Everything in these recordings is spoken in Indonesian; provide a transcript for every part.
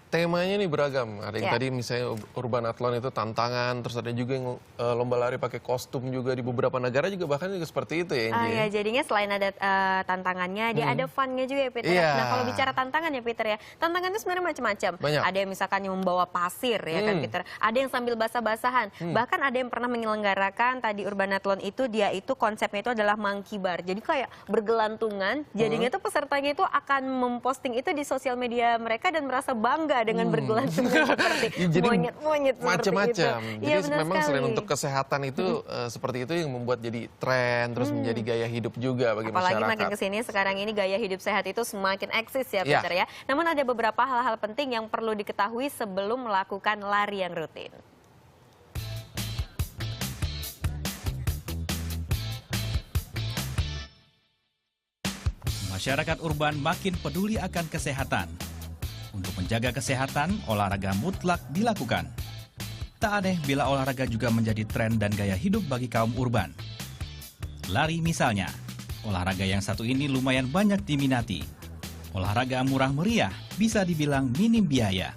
Temanya nih beragam. Ada yang tadi misalnya urban athlon itu tantangan, terus ada juga yang lomba lari pakai kostum juga di beberapa negara juga bahkan juga seperti itu ya, Angie. Ya, jadinya selain ada tantangannya, dia ada fun-nya juga ya, Peter. Nah, kalau bicara tantangan ya, Peter ya, tantangan itu sebenarnya macam-macam. Ada yang misalkan yang membawa pasir ya kan, Peter. Ada yang sambil basah-basahan. Bahkan ada yang pernah menyelenggarakan tadi urban athlon itu, dia itu konsepnya itu adalah monkey bar. Jadi kayak bergelantungan, jadinya tuh pesertanya itu akan memposting itu di sosial media mereka dan merasa bangga dengan bergelantungan seperti monyet-monyet macam-macam. Jadi memang selain untuk kesehatan itu seperti itu yang membuat jadi tren, terus menjadi gaya hidup juga bagi masyarakat. Apalagi makin kesini sekarang ini gaya hidup sehat itu semakin eksis ya, Peter ya. Namun ada beberapa hal-hal penting yang perlu diketahui sebelum melakukan lari yang rutin. Masyarakat urban makin peduli akan kesehatan. Untuk menjaga kesehatan, olahraga mutlak dilakukan. Tak aneh bila olahraga juga menjadi tren dan gaya hidup bagi kaum urban. Lari misalnya, olahraga yang satu ini lumayan banyak diminati. Olahraga murah meriah, bisa dibilang minim biaya.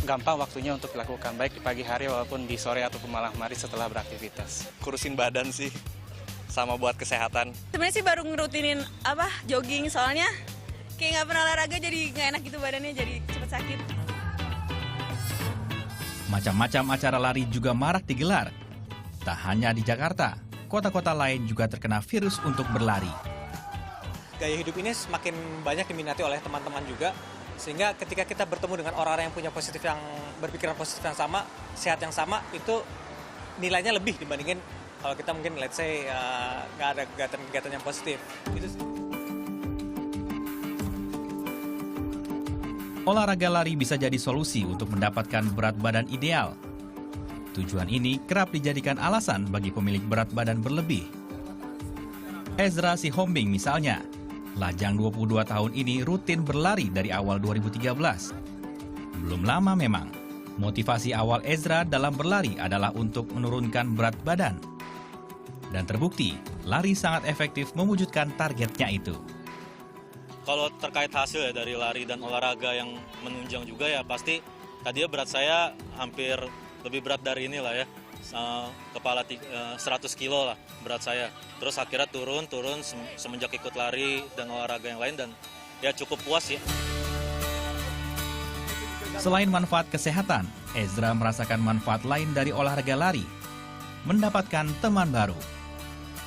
Gampang waktunya untuk dilakukan, baik di pagi hari walaupun di sore ataupun malam hari setelah beraktivitas. Kurusin badan sih, sama buat kesehatan. Sebenarnya sih baru ngerutinin jogging, soalnya kayak nggak pernah olahraga jadi nggak enak gitu badannya, jadi cepet sakit. Macam-macam acara lari juga marak digelar. Tak hanya di Jakarta, kota-kota lain juga terkena virus untuk berlari. Gaya hidup ini semakin banyak diminati oleh teman-teman juga, sehingga ketika kita bertemu dengan orang-orang yang punya berpikiran positif yang sama, sehat yang sama, itu nilainya lebih dibandingin kalau kita mungkin let's say nggak ada kegiatan-kegiatan yang positif. Gitu sih. Olahraga lari bisa jadi solusi untuk mendapatkan berat badan ideal. Tujuan ini kerap dijadikan alasan bagi pemilik berat badan berlebih. Ezra Sihombing misalnya, lajang 22 tahun ini rutin berlari dari awal 2013. Belum lama memang, motivasi awal Ezra dalam berlari adalah untuk menurunkan berat badan. Dan terbukti, lari sangat efektif mewujudkan targetnya itu. Kalau terkait hasil ya dari lari dan olahraga yang menunjang juga ya pasti tadinya berat saya hampir lebih berat dari ini lah ya. Kepala 100 kilo lah berat saya. Terus akhirnya turun semenjak ikut lari dan olahraga yang lain dan ya cukup puas ya. Selain manfaat kesehatan, Ezra merasakan manfaat lain dari olahraga lari. Mendapatkan teman baru.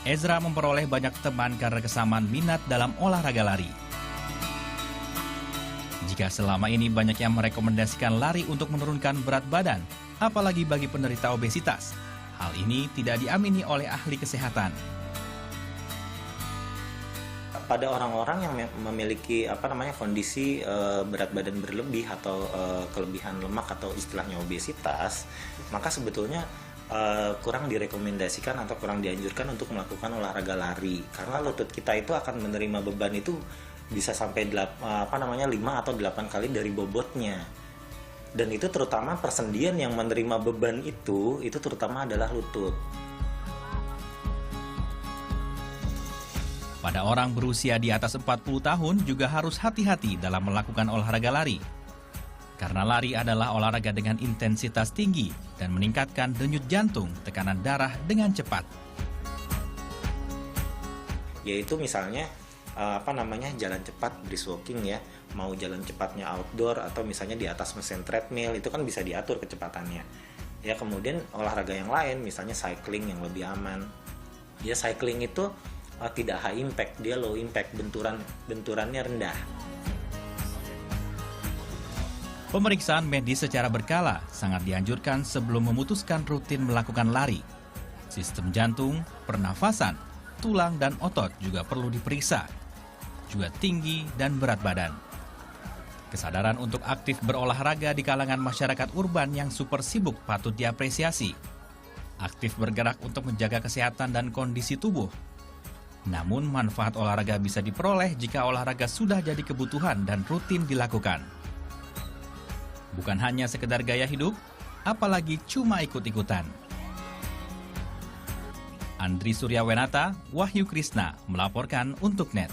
Ezra memperoleh banyak teman karena kesamaan minat dalam olahraga lari. Jika selama ini banyak yang merekomendasikan lari untuk menurunkan berat badan, apalagi bagi penderita obesitas, hal ini tidak diamini oleh ahli kesehatan. Pada orang-orang yang memiliki kondisi berat badan berlebih atau kelebihan lemak atau istilahnya obesitas, maka sebetulnya kurang direkomendasikan atau kurang dianjurkan untuk melakukan olahraga lari, karena lutut kita itu akan menerima beban itu bisa sampai 5 atau 8 kali dari bobotnya. Dan itu terutama persendian yang menerima beban itu terutama adalah lutut. Pada orang berusia di atas 40 tahun juga harus hati-hati dalam melakukan olahraga lari. Karena lari adalah olahraga dengan intensitas tinggi dan meningkatkan denyut jantung, tekanan darah dengan cepat. Yaitu misalnya jalan cepat, brisk walking ya, mau jalan cepatnya outdoor atau misalnya di atas mesin treadmill, itu kan bisa diatur kecepatannya. Ya, kemudian olahraga yang lain misalnya cycling yang lebih aman. Ya, cycling itu tidak high impact, dia low impact, benturannya rendah. Pemeriksaan medis secara berkala sangat dianjurkan sebelum memutuskan rutin melakukan lari. Sistem jantung, pernafasan, tulang dan otot juga perlu diperiksa. Juga tinggi dan berat badan. Kesadaran untuk aktif berolahraga di kalangan masyarakat urban yang super sibuk patut diapresiasi. Aktif bergerak untuk menjaga kesehatan dan kondisi tubuh. Namun manfaat olahraga bisa diperoleh jika olahraga sudah jadi kebutuhan dan rutin dilakukan. Bukan hanya sekedar gaya hidup, apalagi cuma ikut-ikutan. Andri Suryawenata, Wahyu Krisna melaporkan untuk NET.